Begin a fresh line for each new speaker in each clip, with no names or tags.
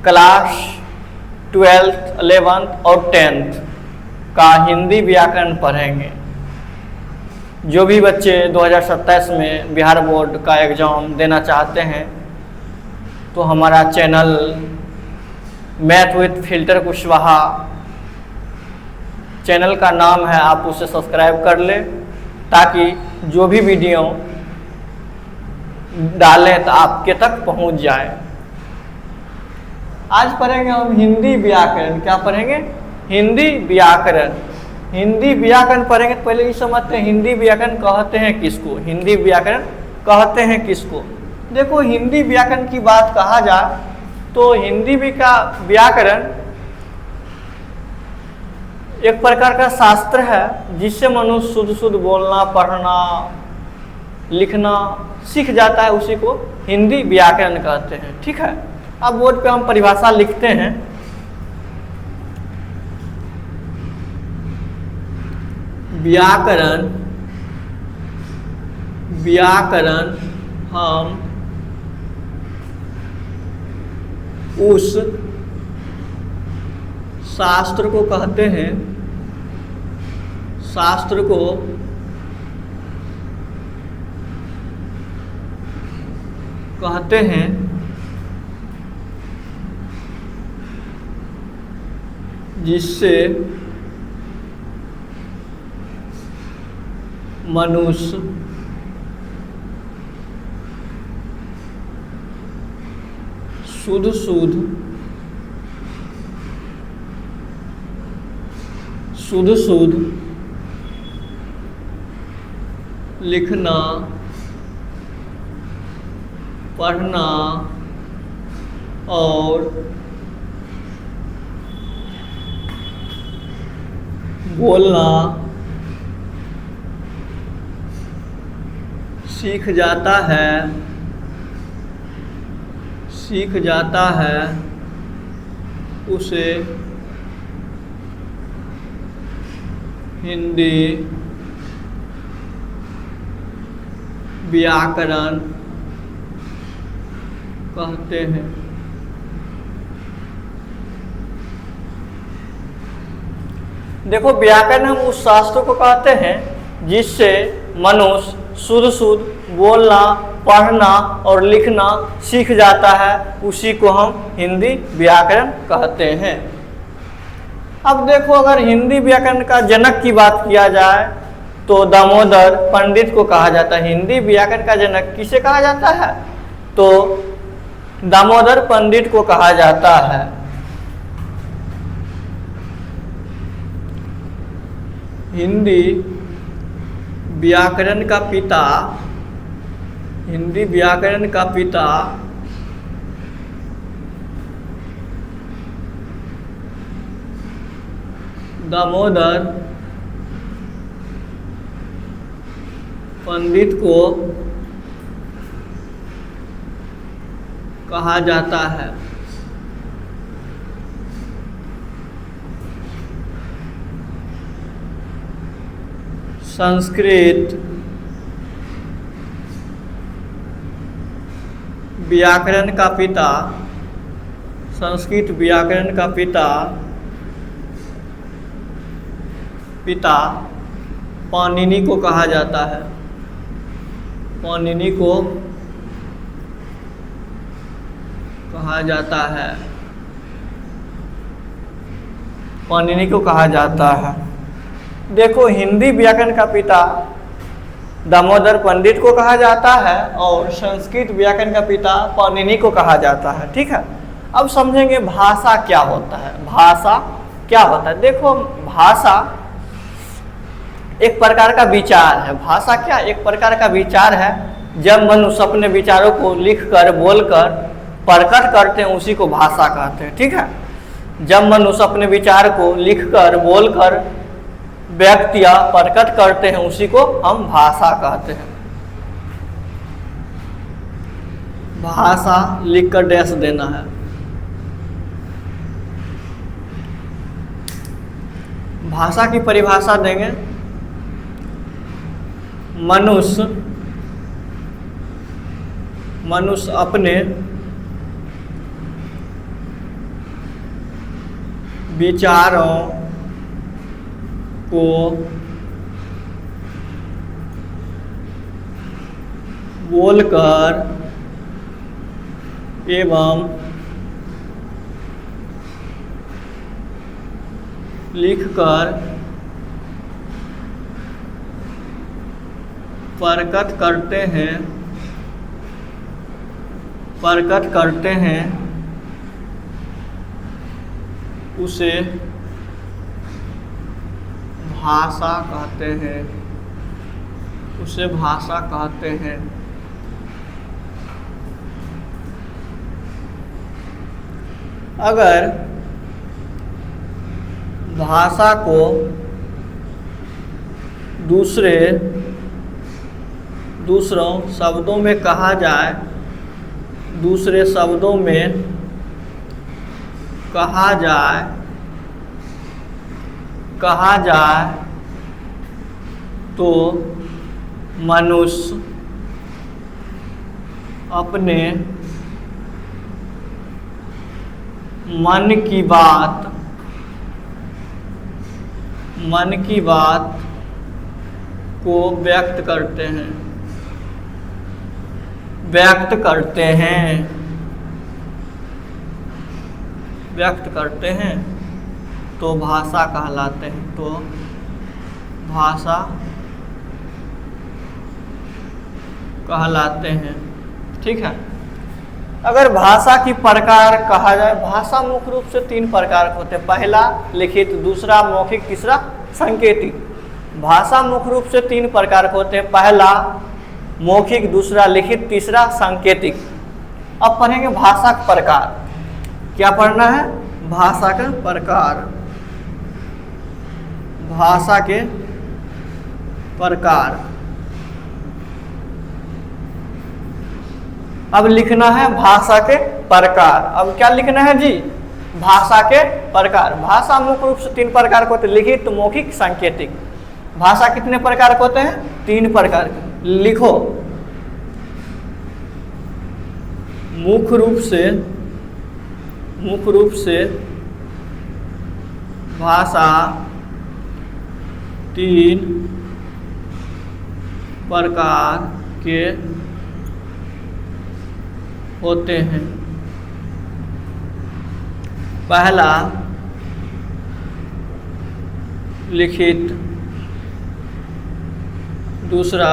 Class 12th 11th और 10th का हिंदी व्याकरण पढ़ेंगे। जो भी बच्चे 2027 में बिहार बोर्ड का एग्ज़ाम देना चाहते हैं तो हमारा channel math with filter Kushwaha channel का नाम है, आप उसे सब्सक्राइब कर लें ताकि जो भी वीडियो डालें तो आपके तक पहुंच जाए। आज पढ़ेंगे हम हिंदी व्याकरण। क्या पढ़ेंगे? हिंदी व्याकरण। हिंदी व्याकरण पढ़ेंगे तो पहले ये समझते हैं हिंदी व्याकरण कहते हैं किसको। हिंदी व्याकरण कहते हैं किसको? देखो, हिंदी व्याकरण की बात कहा जाए तो हिंदी व्याकरण एक प्रकार का शास्त्र है जिससे मनुष्य शुद्ध शुद्ध बोलना, पढ़ना, लिखना सीख जाता है, उसी को हिंदी व्याकरण कहते हैं। ठीक है, अब बोर्ड पे हम परिभाषा लिखते हैं। व्याकरण हम उस शास्त्र को कहते हैं, शास्त्र को कहते हैं जिससे मनुष्य शुद्ध लिखना, पढ़ना और बोलना सीख जाता है, उसे हिंदी व्याकरण कहते हैं। देखो, व्याकरण हम उस शास्त्र को कहते हैं जिससे मनुष्य शुद्ध बोलना, पढ़ना और लिखना सीख जाता है, उसी को हम हिंदी व्याकरण कहते हैं। अब देखो, अगर हिंदी व्याकरण का जनक की बात किया जाए तो दामोदर पंडित को कहा जाता है। हिंदी व्याकरण का जनक किसे कहा जाता है? तो दामोदर पंडित को कहा जाता है। हिंदी व्याकरण का पिता दामोदर पंडित को कहा जाता है। संस्कृत व्याकरण का पिता पाणिनि को कहा जाता है। पाणिनि को कहा जाता है। देखो, हिंदी व्याकरण का पिता दामोदर पंडित को कहा जाता है और संस्कृत व्याकरण का पिता पाणिनि को कहा जाता है। ठीक है, अब समझेंगे भाषा क्या होता है। भाषा क्या होता है? देखो, भाषा एक प्रकार का विचार है। भाषा क्या? एक प्रकार का विचार है। जब मनुष्य अपने विचारों को लिखकर, बोलकर प्रकट करते हैं, उसी को भाषा कहते हैं। ठीक है, जब मनुष्य अपने विचार को लिखकर, बोलकर व्यक्त या प्रकट करते हैं, उसी को हम भाषा कहते हैं। भाषा लिखकर डैश देना है। भाषा की परिभाषा देंगे। मनुष्य अपने विचारों को बोलकर एवं लिखकर प्रकट करते हैं उसे भाषा कहते हैं। अगर भाषा को दूसरों शब्दों में कहा जाए, तो मनुष्य अपने मन की बात को व्यक्त करते हैं तो भाषा कहलाते हैं। ठीक है। अगर भाषा की प्रकार कहा जाए, भाषा मुख्य रूप से 3 प्रकार के होते हैं। पहला लिखित, दूसरा मौखिक, तीसरा सांकेतिक। भाषा मुख्य रूप से 3 प्रकार के होते हैं। पहला मौखिक, दूसरा लिखित, तीसरा सांकेतिक। अब पढ़ेंगे भाषा का प्रकार। क्या पढ़ना है? भाषा का प्रकार। भाषा के प्रकार। अब लिखना है भाषा के प्रकार। अब क्या लिखना है जी? भाषा के प्रकार। भाषा मुख्य रूप से 3 प्रकार के होते हैं, लिखित, मौखिक, सांकेतिक। भाषा कितने प्रकार के होते हैं? 3 प्रकार के। लिखो। मुख्य रूप से भाषा 3 प्रकार के होते हैं। पहला लिखित, दूसरा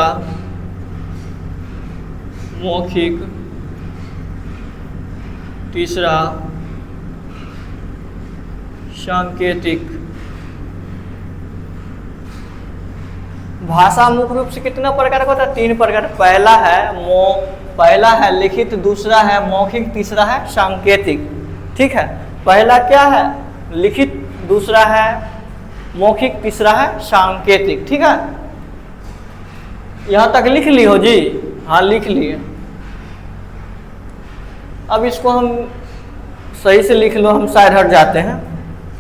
मौखिक, तीसरा सांकेतिक। भाषा मुख्य रूप से कितना प्रकार का होता है? 3 प्रकार। पहला है लिखित, दूसरा है मौखिक, तीसरा है सांकेतिक। ठीक है। पहला क्या है? लिखित, दूसरा है मौखिक, तीसरा है सांकेतिक। ठीक है। यहाँ तक लिख ली हो जी? हाँ, लिख लिए। अब इसको हम सही से लिख लो, हम साइड हट जाते हैं।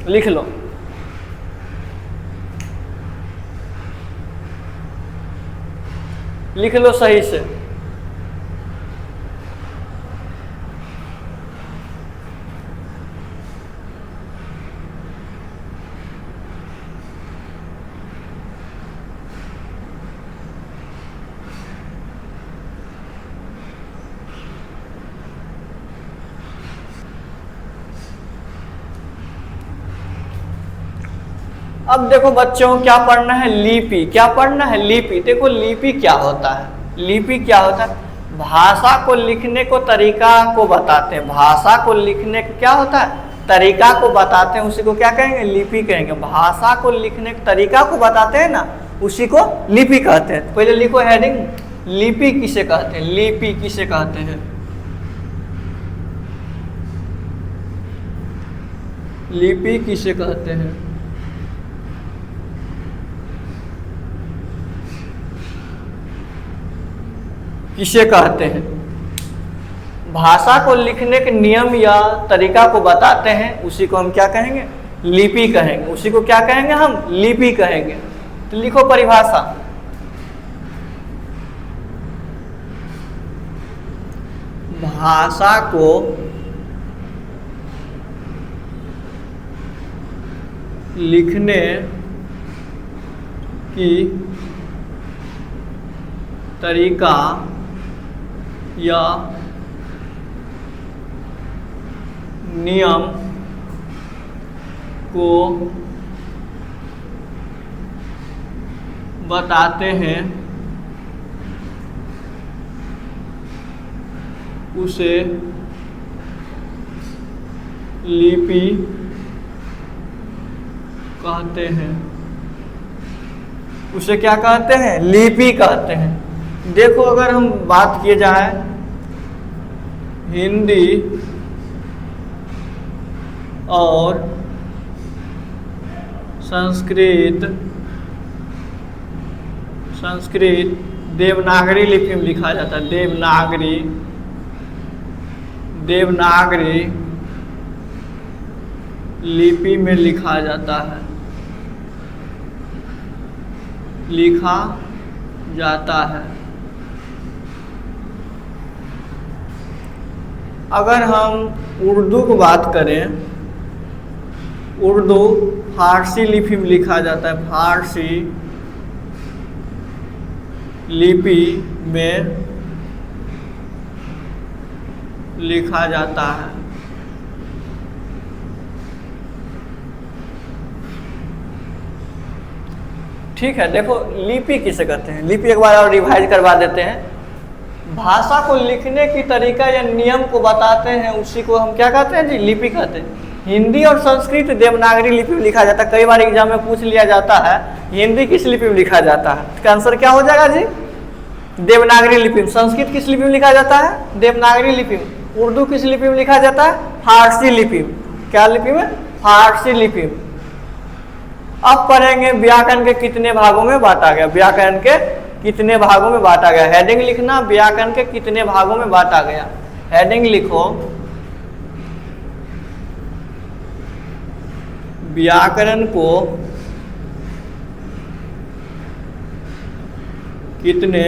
लिख लो। लिख लो सही से। अब देखो बच्चों, क्या पढ़ना है? लिपि। क्या पढ़ना है? लिपि। देखो लिपि क्या होता है? लिपि क्या होता है? भाषा को लिखने को तरीका को बताते हैं। भाषा को लिखने का क्या होता है? तरीका को बताते हैं, उसी को क्या कहेंगे? लिपि कहेंगे। भाषा को लिखने के तरीका को बताते हैं ना, उसी को लिपि कहते हैं। पहले लिखो हेडिंग, लिपि किसे कहते हैं? लिपि किसे कहते हैं? लिपि किसे कहते हैं? किसे कहते हैं? भाषा को लिखने के नियम या तरीका को बताते हैं, उसी को हम क्या कहेंगे? लिपि कहेंगे। उसी को क्या कहेंगे? हम लिपि कहेंगे। तो लिखो परिभाषा। भाषा को लिखने की तरीका या नियम को बताते हैं, उसे लिपि कहते हैं। उसे क्या कहते हैं? लिपि कहते हैं। देखो अगर हम बात किए जाए हिंदी और संस्कृत देवनागरी लिपि में लिखा जाता है। देवनागरी लिपि में लिखा जाता है, लिखा जाता है। अगर हम उर्दू को बात करें, उर्दू फारसी लिपि में लिखा जाता है। फारसी लिपि में लिखा जाता है। ठीक है, देखो लिपि किसे कहते हैं? लिपि एक बार और रिवाइज करवा देते हैं। भाषा को लिखने की तरीका या नियम को बताते हैं, उसी को हम क्या कहते हैं जी? लिपि कहते हैं। हिंदी और संस्कृत देवनागरी लिपि में लिखा जाता है। कई बार एग्जाम में पूछ लिया जाता है हिंदी किस लिपि में लिखा जाता है, इसका आंसर क्या हो जाएगा जी? देवनागरी लिपि में। संस्कृत किस लिपि में लिखा जाता है? देवनागरी लिपि में। उर्दू किस लिपि में लिखा जाता है? फारसी लिपि में। क्या लिपि में? फारसी लिपि में। अब पढ़ेंगे व्याकरण के कितने भागों में बांटा गया। व्याकरण के कितने भागों में बांटा गया? हेडिंग लिखना, व्याकरण के कितने भागों में बांटा गया। हेडिंग लिखो, व्याकरण को कितने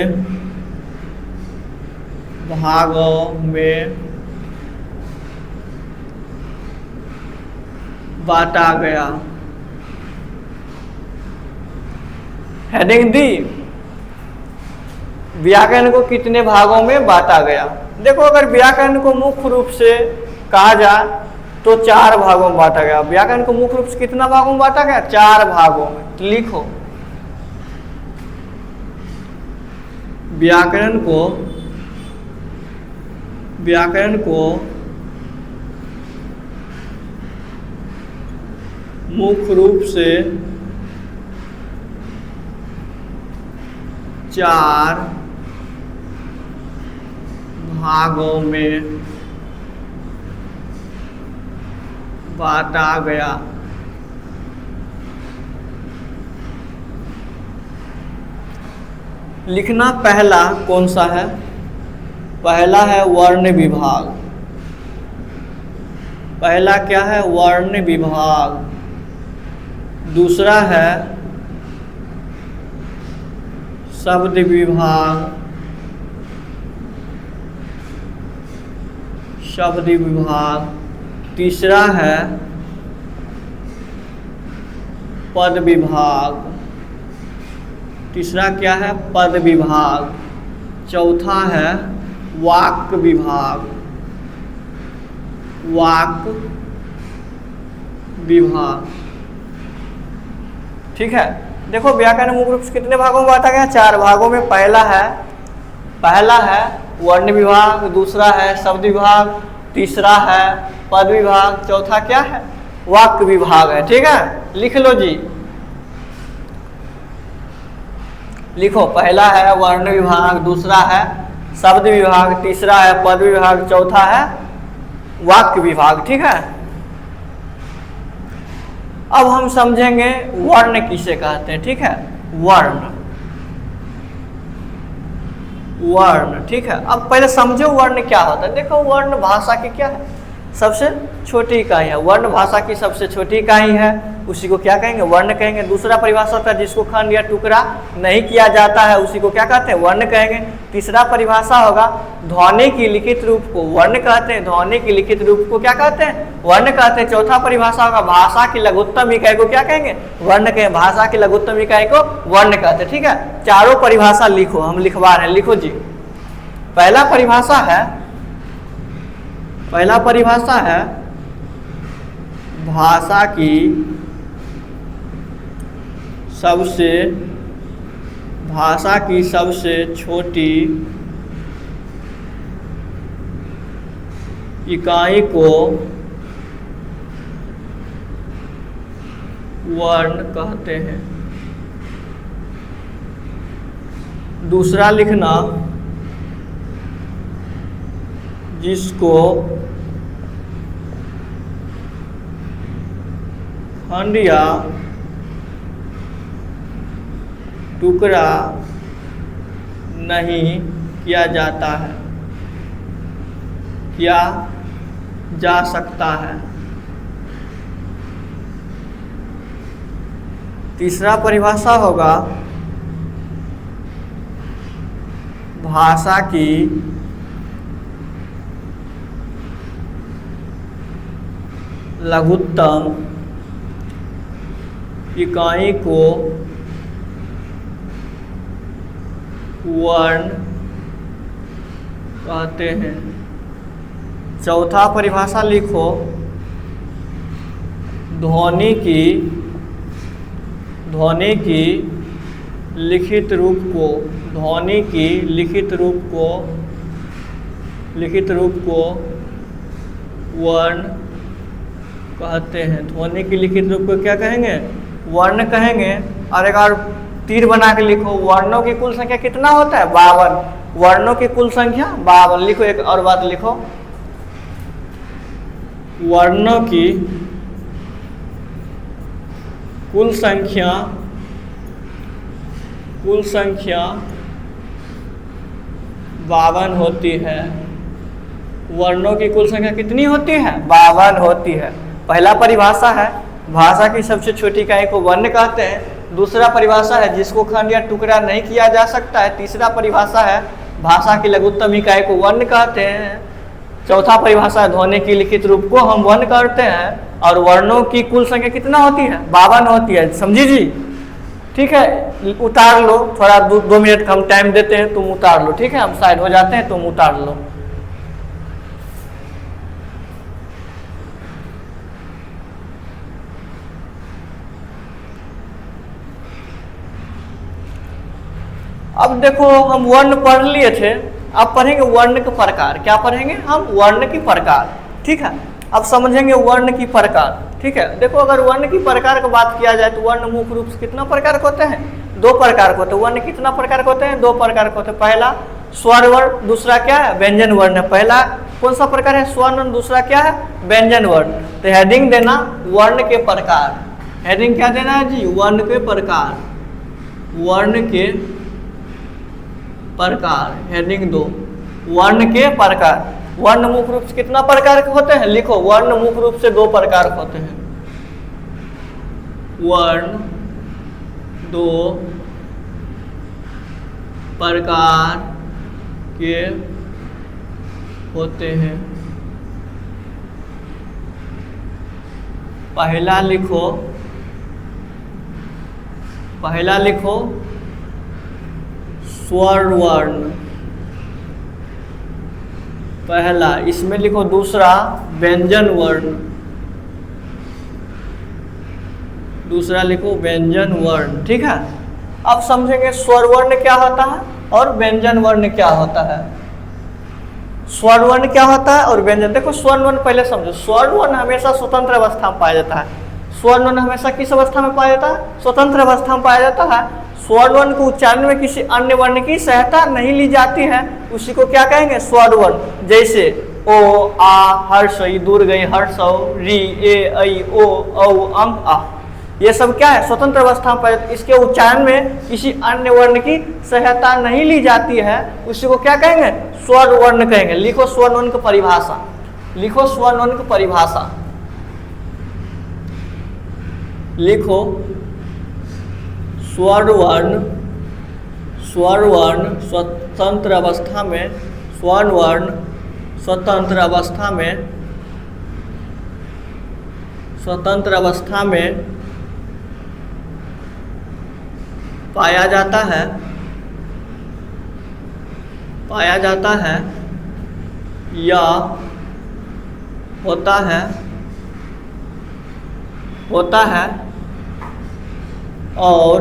भागों में बांटा गया। हेडिंग दी, व्याकरण को कितने भागों में बांटा गया। देखो अगर व्याकरण को मुख्य रूप से कहा जाए तो 4 भागों में बांटा गया। व्याकरण को मुख्य रूप से कितना भागों में बांटा गया? 4 भागों में। तो लिखो, व्याकरण को मुख्य रूप से 4 भागों में बांटा गया। लिखना पहला कौन सा है? पहला है वर्ण विभाग। पहला क्या है? वर्ण विभाग। दूसरा है शब्द विभाग। शब्द विभाग। तीसरा है पद विभाग। तीसरा क्या है? पद विभाग। चौथा है वाक्य विभाग। वाक्य विभाग। ठीक है, देखो व्याकरण मुख्य रूप से कितने भागों में बांटा गया? 4 भागों में। पहला है वर्ण विभाग, दूसरा है शब्द विभाग, तीसरा है पद विभाग, चौथा क्या है? वाक्य विभाग है। ठीक है, लिख लो जी। लिखो, पहला है वर्ण विभाग, दूसरा है शब्द विभाग, तीसरा है पद विभाग, चौथा है वाक्य विभाग। ठीक है, अब हम समझेंगे वर्ण किसे कहते हैं। ठीक है, वर्ण। ठीक है, अब पहले समझो वर्ण क्या होता है। देखो वर्ण भाषा की क्या है? सबसे छोटी इकाई है। वर्ण भाषा की सबसे छोटी इकाई है। उसी को क्या कहेंगे, वर्ण कहेंगे। दूसरा परिभाषा होता है जिसको खंड या टुकड़ा नहीं किया जाता है, उसी को क्या कहते हैं, वर्ण कहेंगे। तीसरा परिभाषा होगा ध्वनि की लिखित रूप को वर्ण कहते हैं, ध्वनि की लिखित रूप को क्या कहते हैं, वर्ण कहते हैं। चौथा परिभाषा होगा भाषा की लघुत्तम इकाई को क्या कहेंगे, वर्ण कहेंगे। भाषा की लघुत्तम इकाई को वर्ण कहते हैं। ठीक है, चारों परिभाषा लिखो, हम लिखवा रहे हैं, लिखो जी। पहला परिभाषा है भाषा की सबसे छोटी इकाई को वर्ण कहते हैं। दूसरा लिखना जिसको खंड या टुकड़ा नहीं किया जाता है, किया जा सकता है। तीसरा परिभाषा होगा भाषा की लघुत्तम इकाई को वर्ण कहते हैं। चौथा परिभाषा लिखो ध्वनि की लिखित रूप को वर्ण कहते हैं। ध्वनि की लिखित रूप को क्या कहेंगे, वर्ण कहेंगे। और एक और तीर बना के लिखो, वर्णों की कुल संख्या कितना होता है, 52। वर्णों की कुल संख्या 52। लिखो, एक और बात लिखो, वर्णों की कुल संख्या 52 होती है। वर्णों की कुल संख्या कितनी होती है, 52 होती है। पहला परिभाषा है भाषा की सबसे छोटी इकाई को वर्ण कहते हैं। दूसरा परिभाषा है जिसको खंड या टुकड़ा नहीं किया जा सकता है। तीसरा परिभाषा है भाषा की लघुत्तम इकाई को वर्ण कहते हैं। चौथा परिभाषा है ध्वनि की लिखित रूप को हम वर्ण करते हैं। और वर्णों की कुल संख्या कितना होती है, 52 होती है। समझी जी, ठीक है। उतार लो, थोड़ा 2 मिनट हम टाइम देते हैं, तुम उतार लो। ठीक है, हम साइड हो जाते हैं, तुम उतार लो। अब देखो, हम वर्ण पढ़ लिए थे, अब पढ़ेंगे वर्ण के प्रकार। क्या पढ़ेंगे हम, वर्ण की प्रकार। ठीक है, अब समझेंगे वर्ण की प्रकार। ठीक है, देखो अगर वर्ण की प्रकार की बात किया जाए तो वर्ण मुख्य रूप से कितना प्रकार के होते हैं, 2 प्रकार के होते हैं। वर्ण कितना प्रकार के होते हैं, 2 प्रकार के होते हैं। पहला स्वर वर्ण, दूसरा क्या है, व्यंजन वर्ण है। पहला कौन सा प्रकार है, स्वर वर्ण, दूसरा क्या है, व्यंजन वर्ण। तो हेडिंग देना वर्ण के प्रकार। हेडिंग क्या देना है जी, वर्ण के प्रकार। वर्ण के प्रकार, हेडिंग 2, वर्ण के प्रकार। वर्ण मुख्य रूप से कितना प्रकार के होते हैं, लिखो, वर्ण मुख्य रूप से 2 प्रकार के होते हैं। वर्ण 2 प्रकार के होते हैं। पहला लिखो स्वर वर्ण, पहला। इसमें लिखो दूसरा व्यंजन वर्ण, दूसरा लिखो व्यंजन वर्ण। ठीक है, अब समझेंगे स्वर वर्ण क्या होता है और व्यंजन वर्ण क्या होता है। स्वर वर्ण क्या होता है और व्यंजन। देखो स्वर वर्ण पहले समझो। स्वर वर्ण हमेशा स्वतंत्र अवस्था में पाया जाता है। स्वर वर्ण हमेशा किस अवस्था में पाया जाता है, स्वतंत्र अवस्था में पाया जाता है। स्वर वर्ण को उच्चारण में किसी अन्य वर्ण की सहायता नहीं ली जाती है, उसी को क्या कहेंगे, स्वर वर्ण। जैसे ओ, आ, हर्ष, दूर गई, हर्ष, री, ए, ऐ, ओ, औ, अम, आ, ये सब क्या है, स्वतंत्र अवस्था पर। इसके उच्चारण में किसी अन्य वर्ण की सहायता नहीं ली जाती है, उसी को क्या कहेंगे, स्वर वर्ण कहेंगे। लिखो स्वर वर्ण की परिभाषा, लिखो स्वर वर्ण की परिभाषा। लिखो स्वर वर्ण स्वतंत्र अवस्था में, स्वर वर्ण स्वतंत्र अवस्था में पाया जाता है या होता है और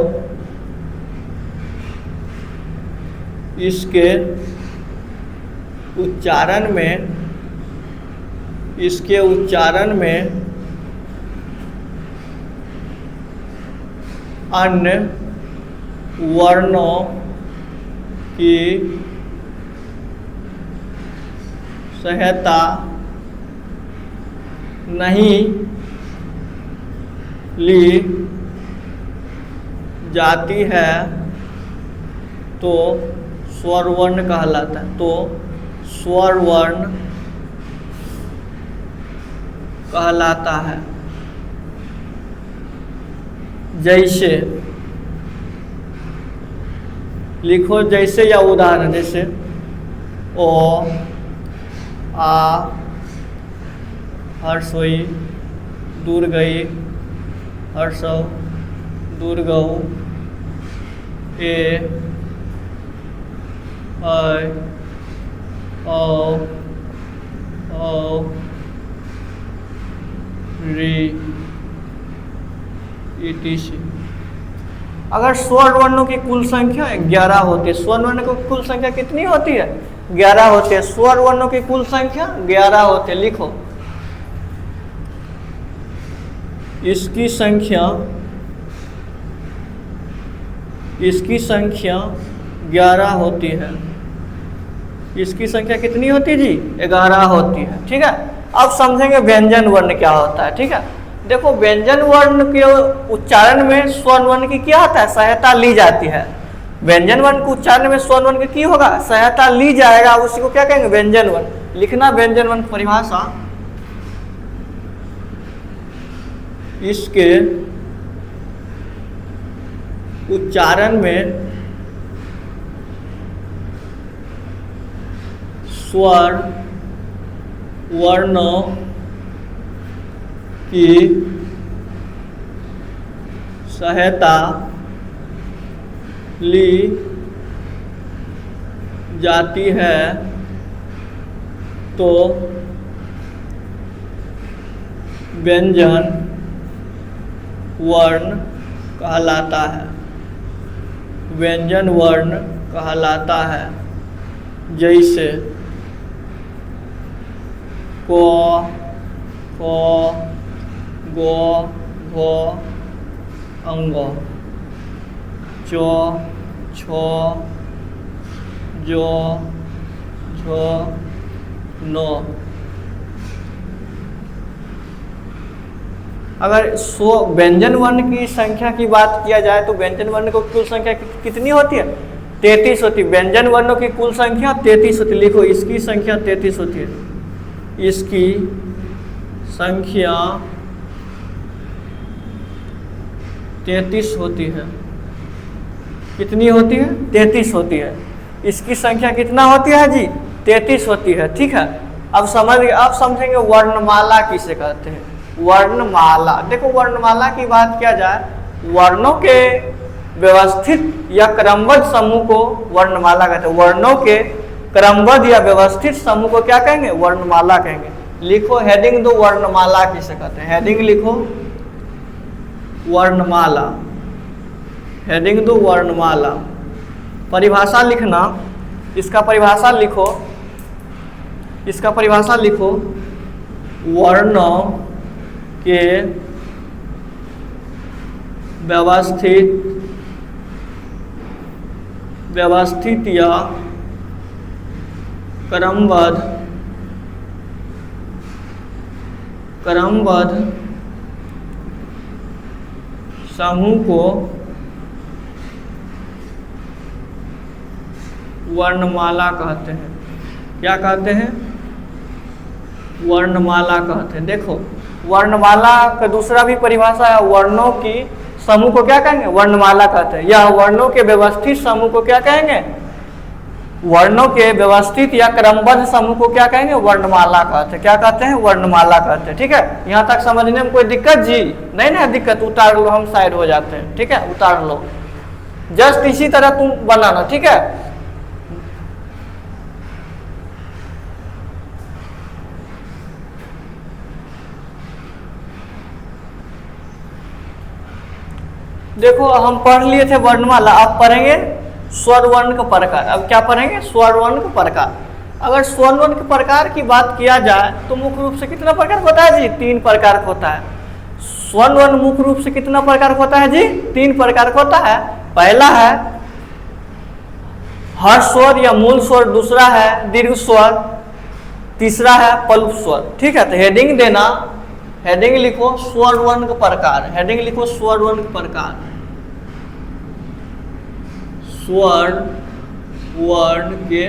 इसके उच्चारण में अन्य वर्णों की सहायता नहीं ली जाती है तो स्वर वर्ण कहलाता है। तो स्वर वर्ण कहलाता है। जैसे लिखो, जैसे या उदाहरण, जैसे ओ आ हर्षोई दूर गई, हर्षौ दूर गऊ, ए ऐ औ री etc। अगर स्वर वर्णों की कुल संख्या 11 होती है, स्वर वर्ण की कुल संख्या कितनी होती है? 11 होती है। स्वर वर्णों की कुल संख्या 11 होती है। लिखो इसकी संख्या 11 होती है। इसकी संख्या कितनी होती है जी? 11 होती है। ठीक है, अब समझेंगे व्यंजन वर्ण क्या होता है। ठीक है, देखो व्यंजन वर्ण के उच्चारण में स्वर वर्ण की क्या होता है? सहायता ली जाती है। व्यंजन वर्ण के उच्चारण में स्वर वर्ण की क्या होगा? सहायता ली जाएगा, उसी को क्या कहेंगे? व्यंजन वर्ण। लिखना व्यंजन वर्ण परिभाषा, इसके उच्चारण में स्वर वर्णों की सहायता ली जाती है तो व्यंजन वर्ण कहलाता है। व्यंजन वर्ण कहलाता है। जैसे को, खो, गो, घो, अंगो, चो, छो, जो, झो, नो। अगर व्यंजन वर्ण की संख्या की बात किया जाए तो व्यंजन वर्ण की कुल संख्या कितनी होती है? 33 होती है। व्यंजन वर्णों की कुल संख्या 33 होती है। लिखो इसकी संख्या 33 होती है। इसकी संख्या 33 होती है। कितनी होती है? 33 होती है। इसकी संख्या कितना होती है जी? 33 होती है। ठीक है, अब समझेंगे वर्णमाला किसे कहते हैं। वर्णमाला, देखो वर्णमाला की बात किया जाए, वर्णों के व्यवस्थित या क्रमबद्ध समूह को वर्णमाला कहते हैं। वर्णों के क्रमबद्ध या व्यवस्थित समूह को क्या कहेंगे? वर्णमाला कहेंगे। लिखो हेडिंग दो, वर्णमाला किसे कहते हैं। हेडिंग लिखो वर्णमाला। हेडिंग दो वर्णमाला। परिभाषा लिखना, इसका परिभाषा लिखो, इसका परिभाषा लिखो, वर्णों के व्यवस्थित या क्रमबद्ध समूह को वर्णमाला कहते हैं। क्या कहते हैं? वर्णमाला कहते हैं। देखो वर्णमाला का दूसरा भी परिभाषा है, वर्णों की समूह को क्या कहेंगे, वर्णमाला कहते हैं। यह वर्णों के व्यवस्थित समूह को क्या कहेंगे, वर्णों के व्यवस्थित या क्रमबद्ध समूह को क्या कहेंगे, वर्णमाला कहते हैं। क्या कहते हैं, वर्णमाला कहते हैं। ठीक है, यहाँ तक समझने में कोई दिक्कत जी नहीं ना, दिक्कत उतार लो, हम साइड हो जाते हैं। ठीक है, उतार लो, जस्ट इसी तरह तुम बनाना। ठीक है, देखो हम पढ़ लिए थे वर्णमाला, अब पढ़ेंगे स्वर वर्ण का प्रकार। अब क्या पढ़ेंगे, स्वर वर्ण का प्रकार। अगर स्वर वर्ण के प्रकार की बात किया जाए तो मुख्य रूप से कितना प्रकार होता है जी, 3 प्रकार होता है। स्वर वर्ण मुख्य रूप से कितना प्रकार होता है जी, 3 प्रकार होता है। पहला है हर्ष स्वर या मूल स्वर, दूसरा है दीर्घ स्वर, तीसरा है पल्प स्वर। ठीक है, तो हेडिंग देना, हेडिंग लिखो स्वर वर्ण का प्रकार, हेडिंग लिखो स्वर वर्ण का प्रकार, स्वर वर्ण के